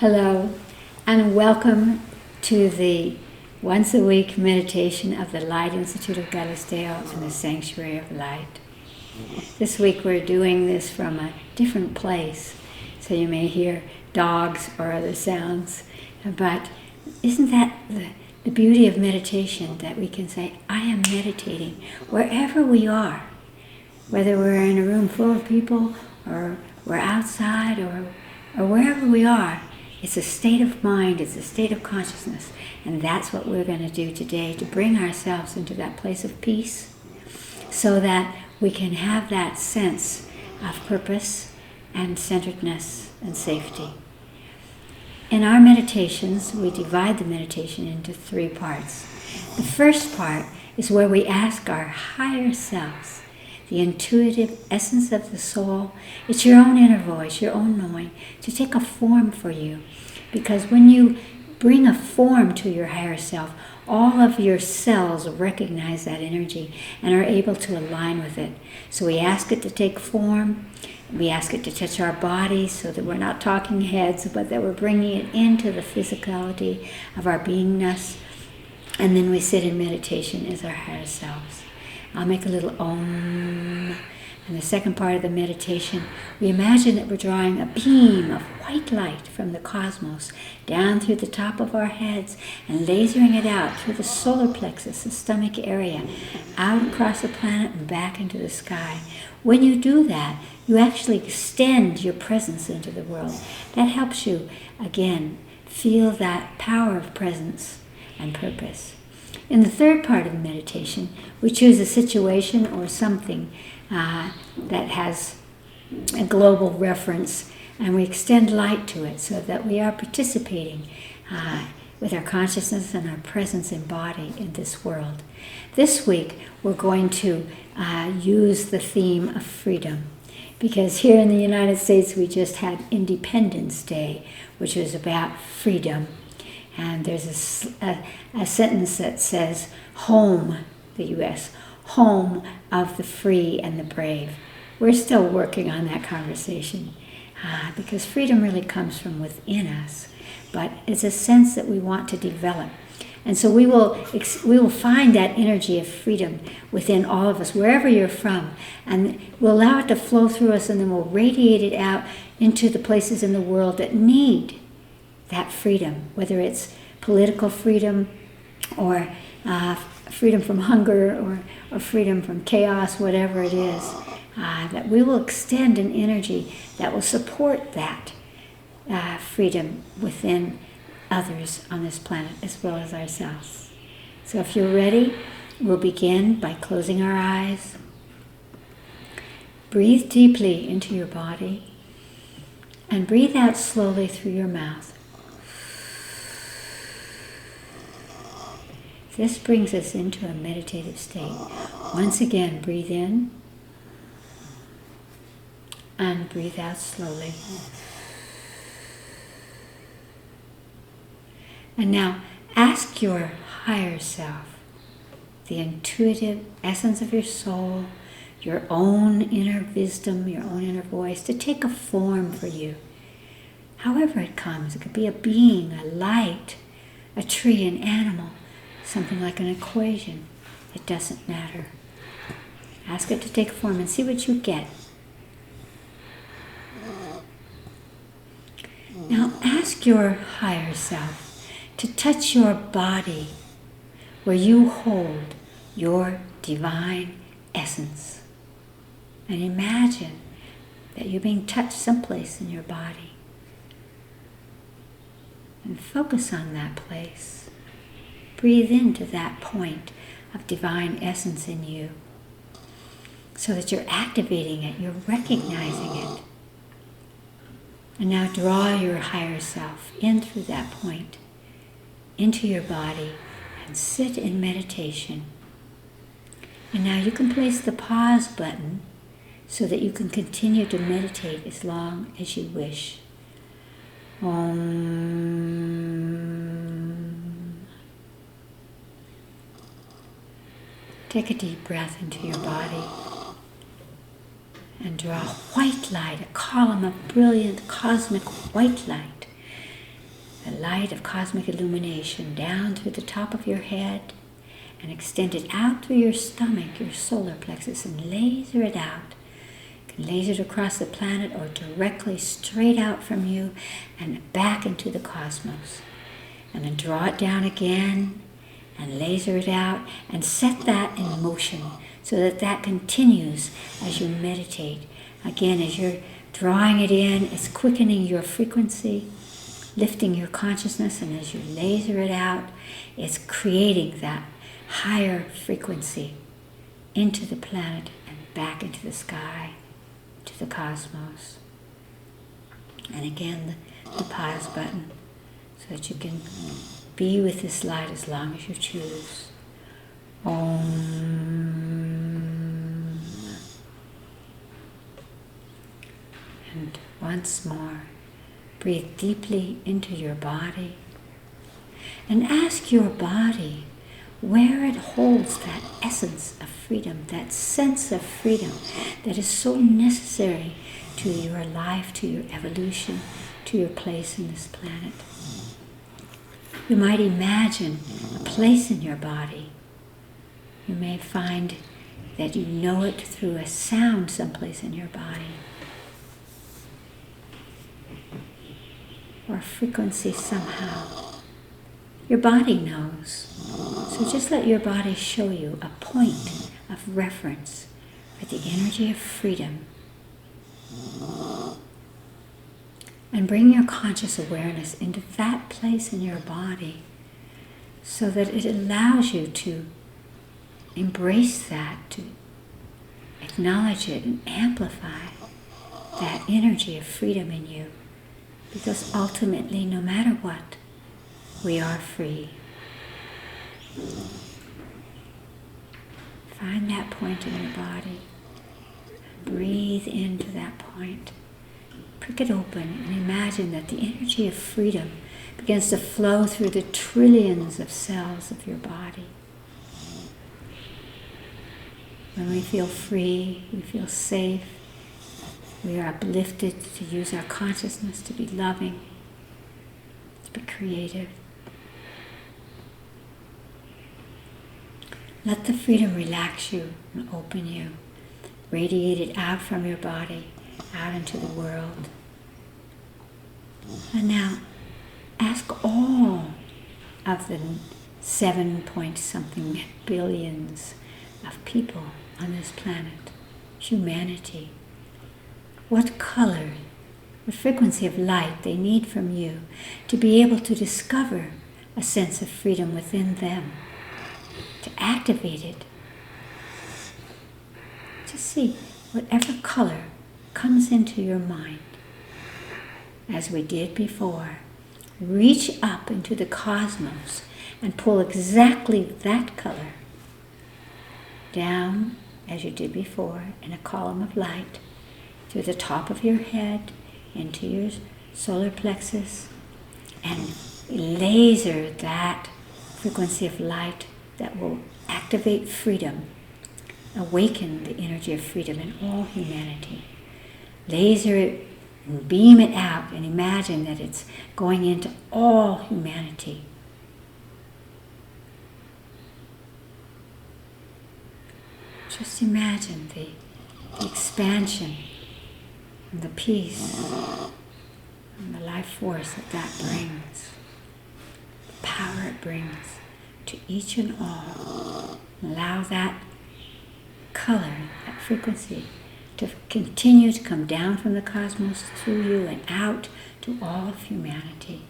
Hello, and welcome to the once a week meditation of the Light Institute of Galisteo and the Sanctuary of Light. This week we're doing this from a different place, so you may hear dogs or other sounds, but isn't that the beauty of meditation, that we can say, I am meditating wherever we are, whether we're in a room full of people or we're outside or wherever we are. It's a state of mind, it's a state of consciousness, and that's what we're going to do today, to bring ourselves into that place of peace so that we can have that sense of purpose and centeredness and safety. In our meditations, we divide the meditation into 3 parts. The first part is where we ask our higher selves, the intuitive essence of the soul. It's your own inner voice, your own knowing, to take a form for you. Because when you bring a form to your higher self, all of your cells recognize that energy and are able to align with it. So we ask it to take form. We ask it to touch our bodies so that we're not talking heads, but that we're bringing it into the physicality of our beingness. And then we sit in meditation as our higher selves. I'll make a little Om. And the second part of the meditation, we imagine that we're drawing a beam of white light from the cosmos down through the top of our heads and lasering it out through the solar plexus, the stomach area, out across the planet and back into the sky. When you do that, you actually extend your presence into the world. That helps you, again, feel that power of presence and purpose. In the third part of the meditation, we choose a situation or something that has a global reference, and we extend light to it so that we are participating with our consciousness and our presence embodied in this world. This week, we're going to use the theme of freedom, because here in the United States, we just had Independence Day, which was about freedom. And there's a sentence that says, home, the U.S., home of the free and the brave. We're still working on that conversation because freedom really comes from within us, but it's a sense that we want to develop. And so we will find that energy of freedom within all of us, wherever you're from, and we'll allow it to flow through us, and then we'll radiate it out into the places in the world that need that freedom, whether it's political freedom or freedom from hunger or freedom from chaos, whatever it is, that we will extend an energy that will support that freedom within others on this planet as well as ourselves. So if you're ready, we'll begin by closing our eyes. Breathe deeply into your body and breathe out slowly through your mouth. This brings us into a meditative state. Once again, breathe in and breathe out slowly. And now ask your higher self, the intuitive essence of your soul, your own inner wisdom, your own inner voice, to take a form for you. However it comes, it could be a being, a light, a tree, an animal, something like an equation. It doesn't matter. Ask it to take form and see what you get. Now ask your higher self to touch your body where you hold your divine essence. And imagine that you're being touched someplace in your body. And focus on that place. Breathe into that point of divine essence in you so that you're activating it, you're recognizing it. And now draw your higher self in through that point into your body and sit in meditation. And now you can place the pause button so that you can continue to meditate as long as you wish. Om. Take a deep breath into your body and draw white light, a column of brilliant cosmic white light light of cosmic illumination down through the top of your head and extend it out through your stomach, your solar plexus, and laser it out. You can laser it across the planet or directly straight out from you and back into the cosmos. And then draw it down again and laser it out and set that in motion so that that continues as you meditate. Again, as you're drawing it in, it's quickening your frequency, lifting your consciousness, and as you laser it out, it's creating that higher frequency into the planet and back into the sky, to the cosmos. And again, the pause button so that you can be with this light as long as you choose. Om. And once more, breathe deeply into your body and ask your body where it holds that essence of freedom, that sense of freedom that is so necessary to your life, to your evolution, to your place in this planet. You might imagine a place in your body. You may find that you know it through a sound someplace in your body, or a frequency somehow. Your body knows. So just let your body show you a point of reference for the energy of freedom. And bring your conscious awareness into that place in your body so that it allows you to embrace that, to acknowledge it and amplify that energy of freedom in you. Because ultimately, no matter what, we are free. Find that point in your body. Breathe into that point. Prick it open and imagine that the energy of freedom begins to flow through the trillions of cells of your body. When we feel free, we feel safe, we are uplifted to use our consciousness to be loving, to be creative. Let the freedom relax you and open you. Radiate it out from your body, out into the world. And now, ask all of the 7-point-something billions of people on this planet, humanity, what color, what frequency of light they need from you to be able to discover a sense of freedom within them, to activate it. Just see whatever color comes into your mind. As we did before, reach up into the cosmos and pull exactly that color down, as you did before, in a column of light through the top of your head into your solar plexus, and laser that frequency of light that will activate freedom, awaken the energy of freedom in all humanity. Laser it and beam it out and imagine that it's going into all humanity. Just imagine the expansion and the peace and the life force that brings, the power it brings to each and all. Allow that color, that frequency, to continue to come down from the cosmos through you and out to all of humanity.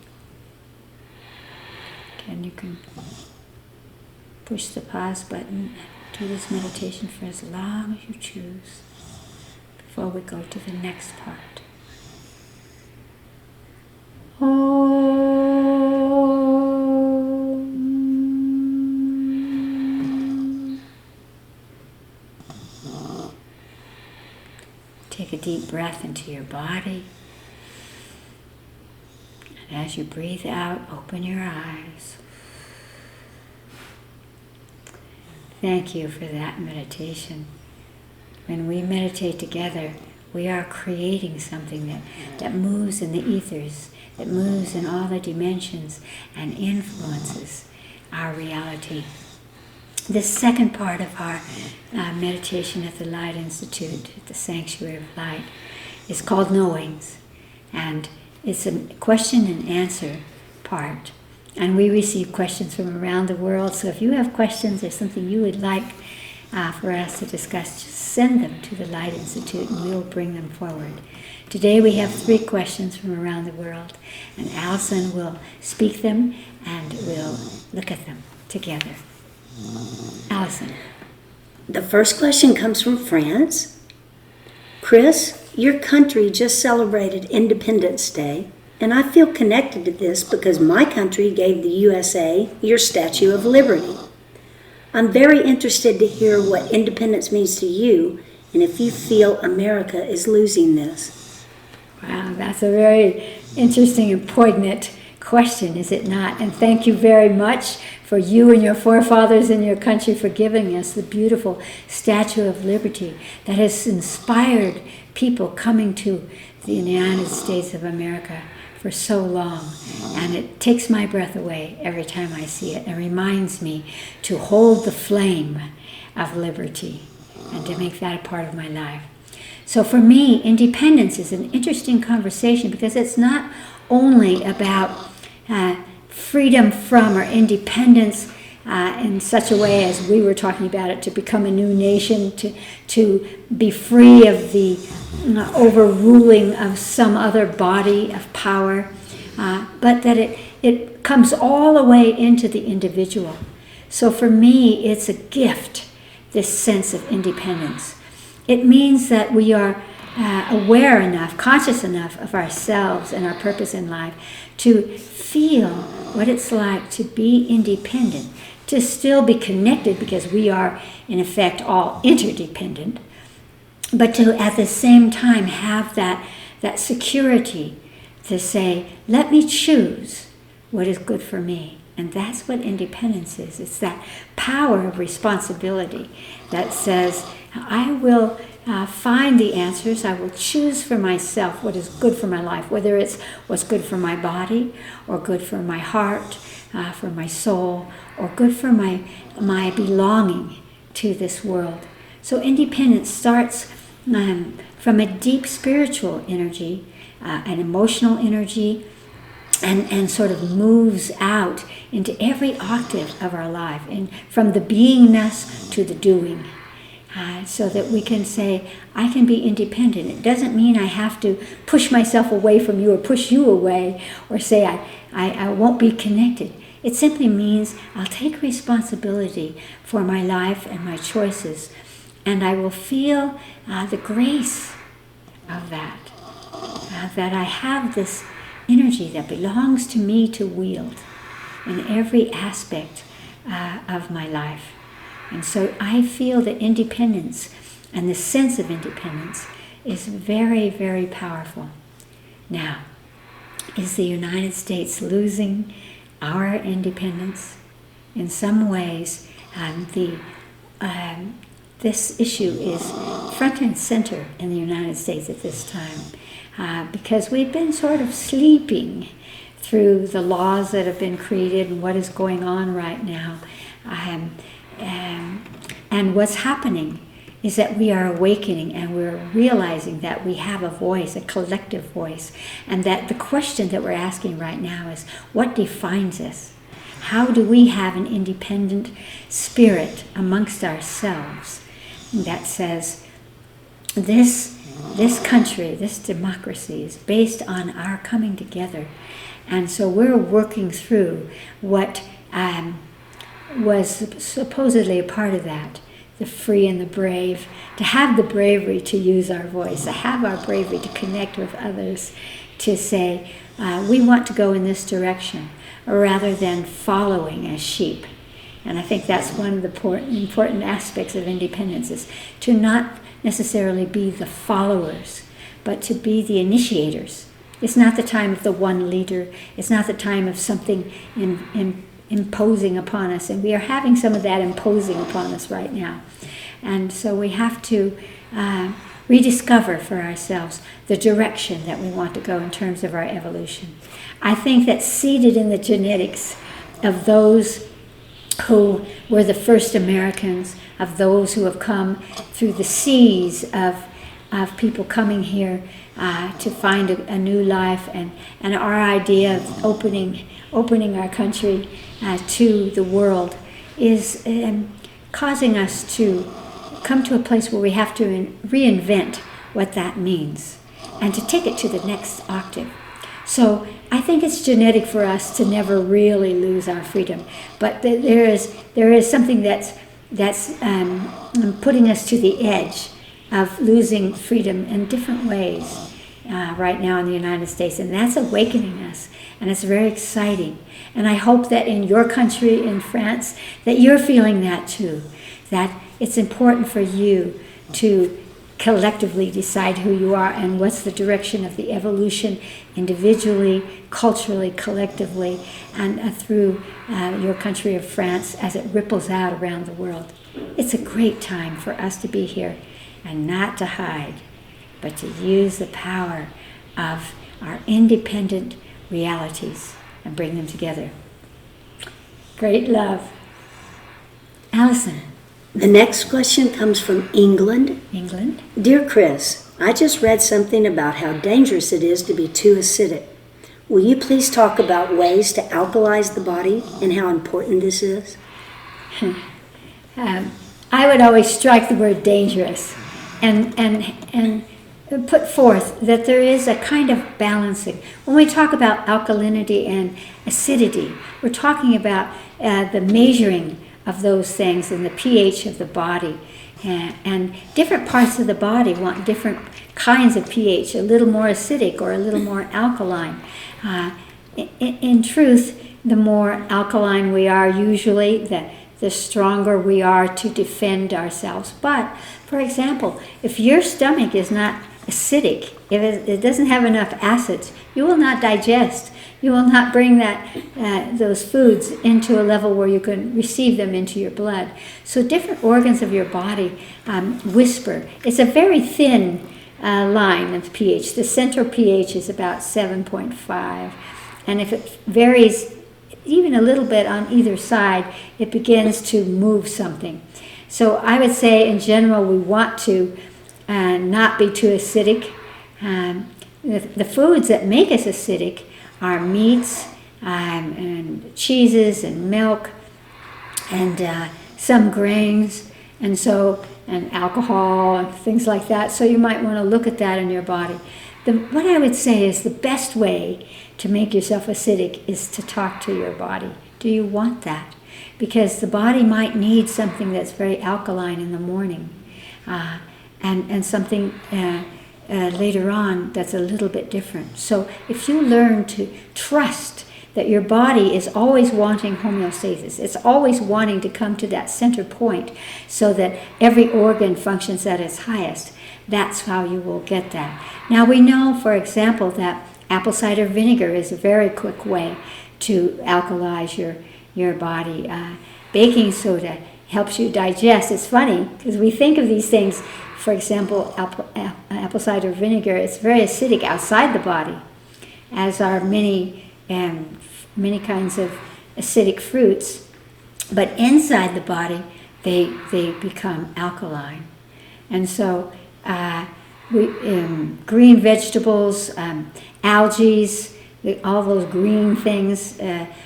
Again, you can push the pause button and do this meditation for as long as you choose before we go to the next part. Take a deep breath into your body. And as you breathe out, open your eyes. Thank you for that meditation. When we meditate together, we are creating something that moves in the ethers, that moves in all the dimensions and influences our reality. The second part of our meditation at the Light Institute, at the Sanctuary of Light, is called Knowings. And it's a question and answer part. And we receive questions from around the world. So if you have questions or something you would like for us to discuss, just send them to the Light Institute and we'll bring them forward. Today we have 3 questions from around the world, and Alison will speak them and we'll look at them together. Alison. The first question comes from France. Chris, your country just celebrated Independence Day, and I feel connected to this because my country gave the U.S.A. your Statue of Liberty. I'm very interested to hear what independence means to you and if you feel America is losing this. Wow, that's a very interesting and poignant question, is it not? And thank you very much for you and your forefathers in your country for giving us the beautiful Statue of Liberty that has inspired people coming to the United States of America for so long. And it takes my breath away every time I see it and reminds me to hold the flame of liberty and to make that a part of my life. So for me, independence is an interesting conversation because it's not only about freedom from or independence in such a way as we were talking about it, to become a new nation, to be free of the overruling of some other body of power, but that it comes all the way into the individual. So for me, it's a gift, this sense of independence. It means that we are aware enough, conscious enough of ourselves and our purpose in life to feel what it's like to be independent, to still be connected because we are, in effect, all interdependent, but to at the same time have that security to say, let me choose what is good for me. And that's what independence is. It's that power of responsibility that says, I will find the answers. I will choose for myself what is good for my life, whether it's what's good for my body or good for my heart, for my soul, or good for my belonging to this world. So independence starts from a deep spiritual energy, an emotional energy, and sort of moves out into every octave of our life, and from the beingness to the doing. So that we can say, I can be independent. It doesn't mean I have to push myself away from you or push you away or say I won't be connected. It simply means I'll take responsibility for my life and my choices, and I will feel the grace of that, that I have this energy that belongs to me to wield in every aspect of my life. And so I feel that independence and the sense of independence is very, very powerful. Now, is the United States losing our independence? In some ways, this issue is front and center in the United States at this time because we've been sort of sleeping through the laws that have been created and what is going on right now. And what's happening is that we are awakening and we're realizing that we have a voice, a collective voice, and that the question that we're asking right now is, what defines us? How do we have an independent spirit amongst ourselves that says, this country, this democracy is based on our coming together. And so we're working through what was supposedly a part of that, the free and the brave, to have the bravery to use our voice, to have our bravery to connect with others, to say, we want to go in this direction, rather than following as sheep. And I think that's one of the important aspects of independence, is to not necessarily be the followers, but to be the initiators. It's not the time of the one leader. It's not the time of something imposing upon us, and we are having some of that imposing upon us right now. And so we have to rediscover for ourselves the direction that we want to go in terms of our evolution. I think that seated in the genetics of those who were the first Americans, of those who have come through the seas of people coming here to find a new life, and our idea of opening our country to the world is causing us to come to a place where we have to reinvent what that means and to take it to the next octave. So I think it's genetic for us to never really lose our freedom, but there is something that's putting us to the edge of losing freedom in different ways right now in the United States, and that's awakening us, and it's very exciting. And I hope that in your country, in France, that you're feeling that too, that it's important for you to collectively decide who you are and what's the direction of the evolution individually, culturally, collectively, and through your country of France as it ripples out around the world. It's a great time for us to be here and not to hide, but to use the power of our independent realities and bring them together. Great love. Allison. The next question comes from England. England. Dear Chris, I just read something about how dangerous it is to be too acidic. Will you please talk about ways to alkalize the body and how important this is? I would always strike the word dangerous and put forth that there is a kind of balancing. When we talk about alkalinity and acidity, we're talking about the measuring of those things and the pH of the body. And different parts of the body want different kinds of pH, a little more acidic or a little more alkaline. In truth, the more alkaline we are, usually, the stronger we are to defend ourselves. But, for example, if your stomach is not acidic, if it doesn't have enough acids, you will not digest. You will not bring those foods into a level where you can receive them into your blood. So different organs of your body whisper. It's a very thin line of pH. The central pH is about 7.5. And if it varies even a little bit on either side, it begins to move something. So I would say in general we want to not be too acidic. The foods that make us acidic are meats and cheeses and milk and some grains and alcohol and things like that. So you might want to look at that in your body. What I would say is the best way to make yourself acidic is to talk to your body. Do you want that? Because the body might need something that's very alkaline in the morning and something later on that's a little bit different. So if you learn to trust that your body is always wanting homeostasis, it's always wanting to come to that center point so that every organ functions at its highest, that's how you will get that. Now we know, for example, that apple cider vinegar is a very quick way to alkalize your body. Baking soda helps you digest. It's funny because we think of these things, for example, apple cider vinegar, it's very acidic outside the body, as are many kinds of acidic fruits. But inside the body, they become alkaline. And so green vegetables, algae, all those green things,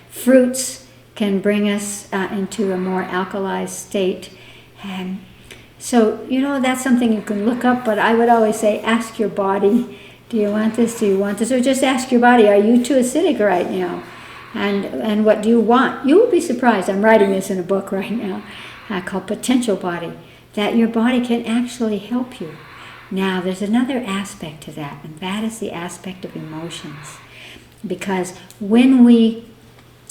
fruits can bring us into a more alkalized state. So, that's something you can look up, but I would always say, ask your body, do you want this, do you want this? Or just ask your body, are you too acidic right now? And what do you want? You will be surprised. I'm writing this in a book right now called Potential Body, that your body can actually help you. Now, there's another aspect to that, and that is the aspect of emotions. Because when we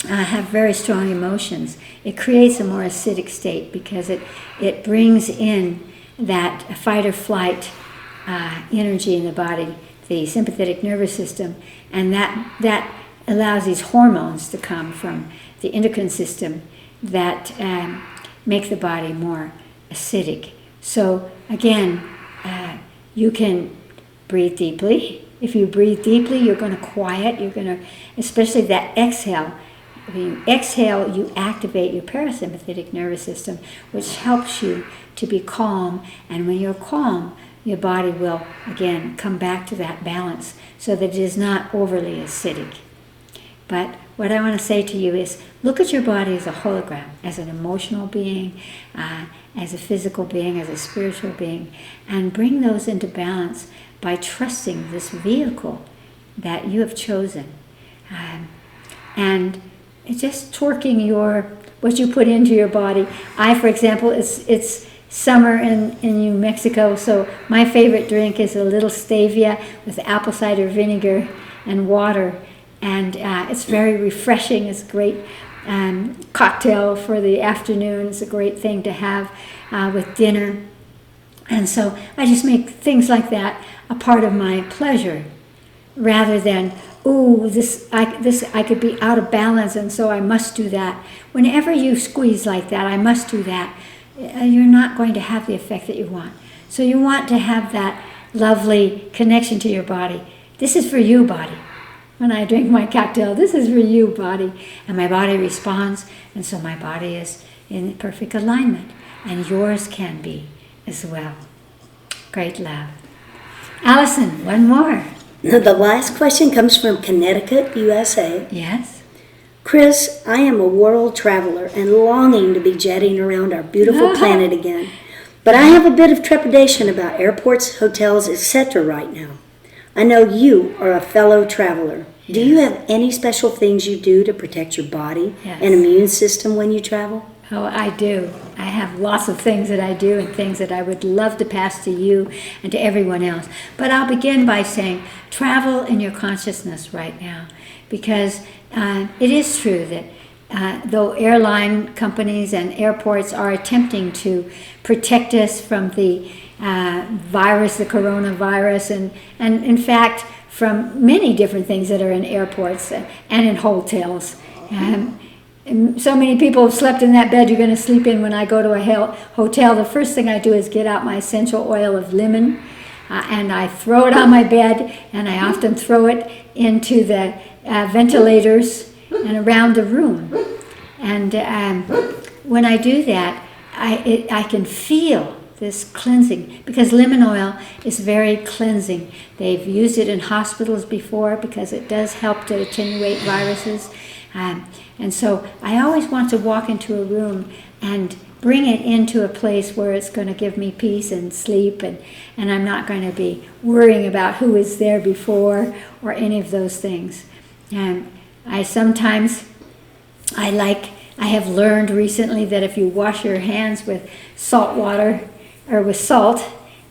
have very strong emotions, it creates a more acidic state because it brings in that fight or flight energy in the body, the sympathetic nervous system, and that allows these hormones to come from the endocrine system that make the body more acidic. So again, You can breathe deeply. If you breathe deeply, you're going to quiet. You're going to, especially that exhale. When you exhale, you activate your parasympathetic nervous system, which helps you to be calm. And when you're calm, your body will, again, come back to that balance so that it is not overly acidic. But what I want to say to you is, look at your body as a hologram, as an emotional being, as a physical being, as a spiritual being, and bring those into balance by trusting this vehicle that you have chosen. And just torquing what you put into your body. For example, it's summer in New Mexico, so my favorite drink is a little stevia with apple cider vinegar and water. And it's very refreshing. It's a great cocktail for the afternoon. It's a great thing to have with dinner. And so I just make things like that a part of my pleasure, rather than, I could be out of balance, and so I must do that. Whenever you squeeze like that, I must do that, you're not going to have the effect that you want. So you want to have that lovely connection to your body. This is for you, body. When I drink my cocktail, this is for you, body. And my body responds, and so my body is in perfect alignment. And yours can be as well. Great love. Allison, one more. The last question comes from Connecticut, U.S.A. Yes? Chris, I am a world traveler and longing to be jetting around our beautiful planet again. But I have a bit of trepidation about airports, hotels, etc. right now. I know you are a fellow traveler. Yes. Do you have any special things you do to protect your body and immune system when you travel? Oh, I do. I have lots of things that I do and things that I would love to pass to you and to everyone else. But I'll begin by saying travel in your consciousness right now, because it is true that though airline companies and airports are attempting to protect us from the virus, the coronavirus, and in fact from many different things that are in airports and in hotels. And so many people have slept in that bed you're going to sleep in. When I go to a hotel, the first thing I do is get out my essential oil of lemon, and I throw it on my bed, and I often throw it into the ventilators and around the room. And when I do that, I can feel this cleansing, because lemon oil is very cleansing. They've used it in hospitals before because it does help to attenuate viruses. And so I always want to walk into a room and bring it into a place where it's going to give me peace and sleep, and I'm not going to be worrying about who was there before or any of those things. And I have learned recently that if you wash your hands with salt water or with salt,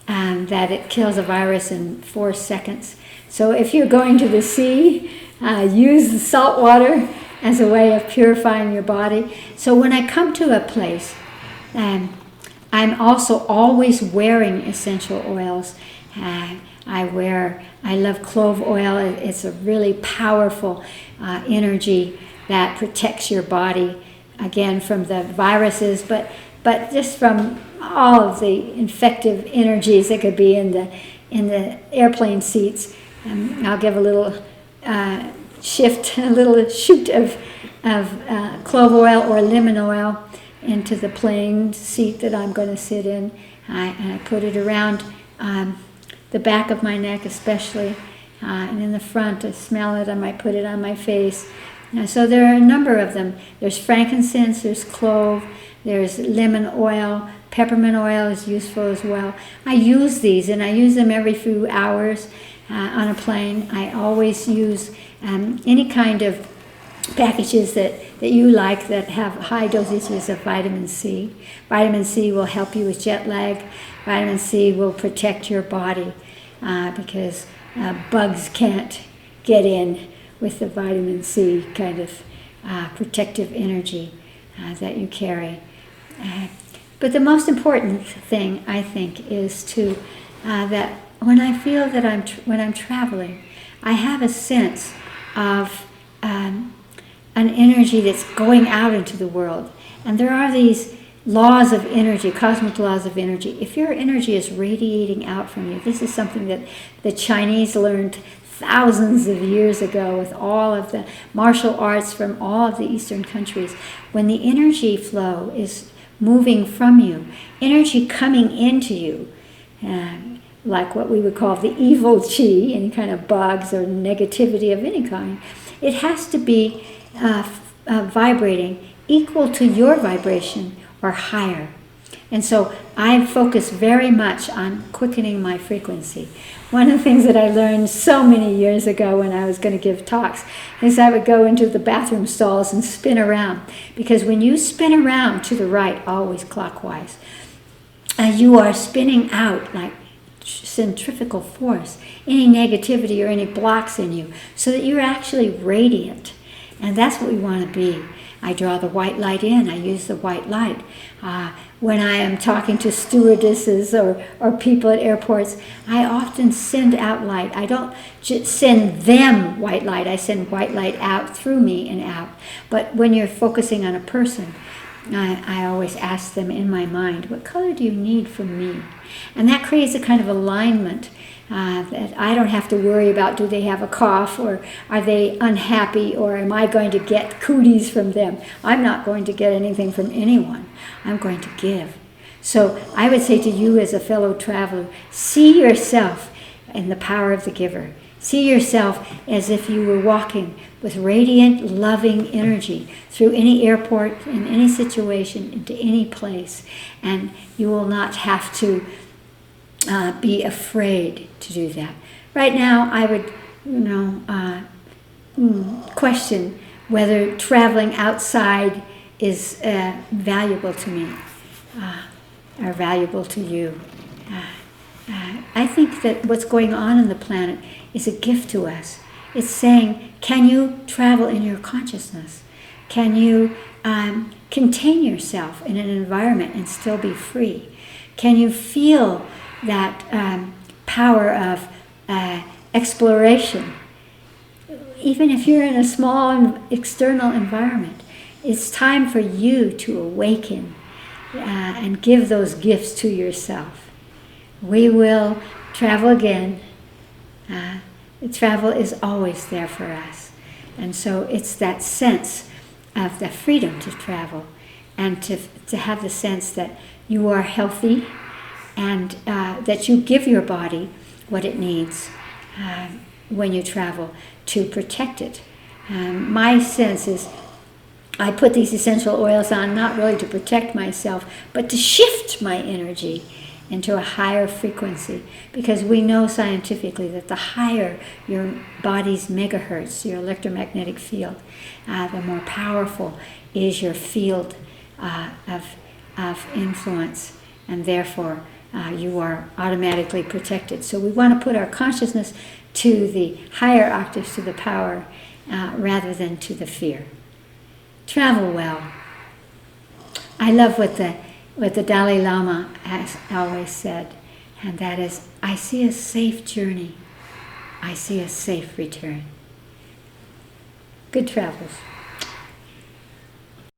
that it kills a virus in 4 seconds. So if you're going to the sea, use the salt water as a way of purifying your body. So when I come to a place, I'm also always wearing essential oils. I love clove oil. It's a really powerful energy that protects your body, again, from the viruses, but just from all of the infective energies that could be in the airplane seats. I'll give a little a little shoot of clove oil or lemon oil into the plane seat that I'm going to sit in. And I put it around the back of my neck especially, and in the front. I smell it. I might put it on my face. So there are a number of them. There's frankincense, there's clove, there's lemon oil, peppermint oil is useful as well. I use these, and I use them every few hours on a plane. I always use any kind of packages that you like that have high dosages of vitamin C. Vitamin C will help you with jet lag. Vitamin C will protect your body because bugs can't get in with the vitamin C kind of protective energy that you carry. But the most important thing, I think, is that when I feel that when I'm traveling, I have a sense of an energy that's going out into the world. And there are these laws of energy, cosmic laws of energy. If your energy is radiating out from you, this is something that the Chinese learned thousands of years ago with all of the martial arts from all of the Eastern countries. When the energy flow is moving from you, energy coming into you, like what we would call the evil chi, any kind of bugs or negativity of any kind, it has to be vibrating equal to your vibration or higher. And so I focus very much on quickening my frequency. One of the things that I learned so many years ago when I was going to give talks is I would go into the bathroom stalls and spin around. Because when you spin around to the right, always clockwise, you are spinning out like centrifugal force, any negativity or any blocks in you, so that you're actually radiant. And that's what we want to be. I draw the white light in. I use the white light. When I am talking to stewardesses or people at airports, I often send out light. I don't just send them white light. I send white light out through me and out. But when you're focusing on a person, I always ask them in my mind, what color do you need from me? And that creates a kind of alignment that I don't have to worry about, do they have a cough, or are they unhappy, or am I going to get cooties from them? I'm not going to get anything from anyone. I'm going to give. So I would say to you as a fellow traveler, see yourself in the power of the giver. See yourself as if you were walking with radiant, loving energy through any airport, in any situation, into any place. And you will not have to be afraid to do that. Right now, I would, question whether traveling outside is valuable to me or valuable to you. I think that what's going on the planet is a gift to us. It's saying, can you travel in your consciousness? Can you contain yourself in an environment and still be free? Can you feel that power of exploration? Even if you're in a small external environment, it's time for you to awaken and give those gifts to yourself. We will travel again. Travel is always there for us. And so it's that sense of the freedom to travel and to have the sense that you are healthy and that you give your body what it needs when you travel to protect it. My sense is I put these essential oils on not really to protect myself, but to shift my energy into a higher frequency, because we know scientifically that the higher your body's megahertz, your electromagnetic field, the more powerful is your field of influence, and therefore you are automatically protected. So we want to put our consciousness to the higher octaves, to the power, rather than to the fear. Travel well. I love what the Dalai Lama has always said, and that is, I see a safe journey. I see a safe return. Good travels.